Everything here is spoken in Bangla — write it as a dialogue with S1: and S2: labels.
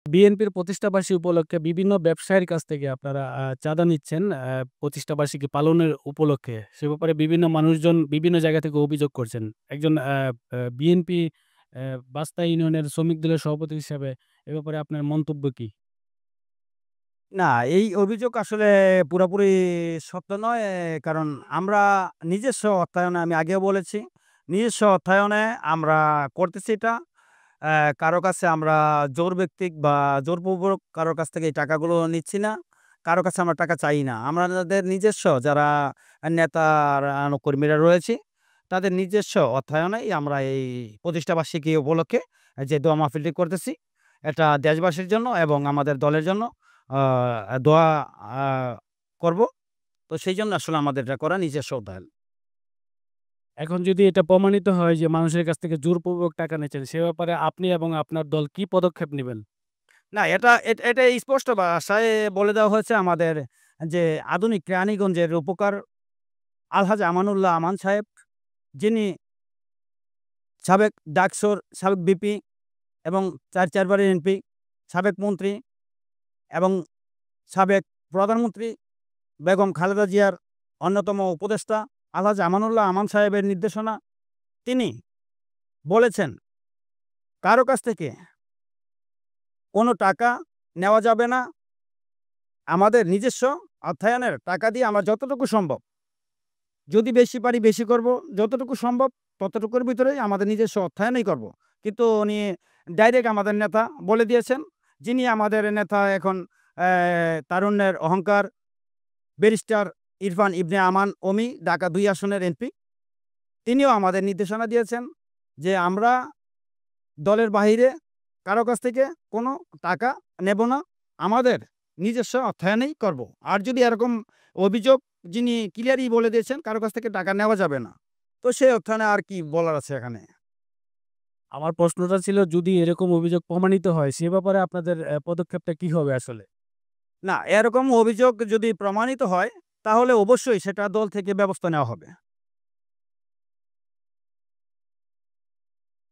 S1: বিএনপির প্রতিষ্ঠাবার্ষিকী উপলক্ষে বিভিন্ন ব্যবসায়ীর কাছ থেকে আপনারা চাঁদা নিচ্ছেন প্রতিষ্ঠাবার্ষিকী পালনের উপলক্ষে। সে ব্যাপারে বিভিন্ন মানুষজন বিভিন্ন জায়গা থেকে অভিযোগ করছেন। একজন বিএনপি বাস্তা ইউনিয়নের শ্রমিক দলের সভাপতি হিসাবে এ ব্যাপারে আপনার মন্তব্য কি?
S2: না, এই অভিযোগ আসলে পুরাপুরি সত্য নয়। কারণ আমরা নিজস্ব অর্থায়নে আমি আগেও বলেছি, নিজস্ব অর্থায়নে আমরা করতেছি এটা। অ্যা কারো কাছে আমরা জোর বা জোরপূর্বক কারো কাছ থেকে এই টাকাগুলো নিচ্ছি না। কারো কাছে আমরা টাকা চাই না। আমাদের নিজস্ব যারা নেতারা, কর্মীরা রয়েছি, তাদের নিজস্ব অর্থায়নেই আমরা এই প্রতিষ্ঠাবার্ষিকী উপলক্ষে যে দোয়া মাহফিলটি করতেছি, এটা দেশবাসীর জন্য এবং আমাদের দলের জন্য দোয়া আ করব। তো সেইজন্য আসলে আমাদের এটা করা নিজস্ব অর্থায়ন।
S1: এখন যদি এটা প্রমাণিত হয় যে মানুষের কাছ থেকে জোরপূর্বক টাকা নিচ্ছেন, সে ব্যাপারে আপনি এবং আপনার দল কি পদক্ষেপ নিবেন?
S2: না, এটা স্পষ্ট ভাষায় বলে দেওয়া হয়েছে আমাদের যে আধুনিক কেরানীগঞ্জের রূপকার আলহাজ আমানুল্লাহ আমান সাহেব, যিনি সাবেক ডাকসুর সাবেক ভিপি এবং ৪ বারের এমপি, সাবেক মন্ত্রী এবং সাবেক প্রধানমন্ত্রী বেগম খালেদা জিয়ার অন্যতম উপদেষ্টা আলহাজ আমানুল্লাহ আমান সাহেবের নির্দেশনা, তিনি বলেছেন, কারো কাছ থেকে কোনো টাকা নেওয়া যাবে না। আমাদের নিজস্ব অর্থায়নের টাকা দিয়ে আমরা যতটুকু সম্ভব, যদি বেশি পারি বেশি করব, যতটুকু সম্ভব ততটুকুর ভিতরেই আমাদের নিজস্ব অর্থায়নেই করব। কিন্তু উনি ডাইরেক্ট আমাদের নেতা বলে দিয়েছেন, যিনি আমাদের নেতা এখন তারুণ্যের অহংকার ব্যারিস্টার ইরফান ইবনে আমান অমি, ঢাকা-২ আসনের এমপি। তিনিও আমাদের নির্দেশনা দিয়েছেন যে, আমরা দলের বাহিরে কারো কাছ থেকে কোনো টাকা নেব না। আমাদের নিজস্ব অর্থায়নেই করব। আর যদি এরকম অভিযোগ, যিনি ক্লিয়ারই বলে দিয়েছেন কারো কাছ থেকে টাকা নেওয়া যাবে না। তো সেই অর্থায়নে আর কি বলার আছে এখানে?
S1: আমার প্রশ্নটা ছিল যদি এরকম অভিযোগ প্রমাণিত হয়, সে ব্যাপারে আপনাদের পদক্ষেপটা কি হবে আসলে?
S2: না, এরকম অভিযোগ যদি প্রমাণিত হয়, তাহলে অবশ্যই সেটা দল থেকে ব্যবস্থা নেওয়া হবে।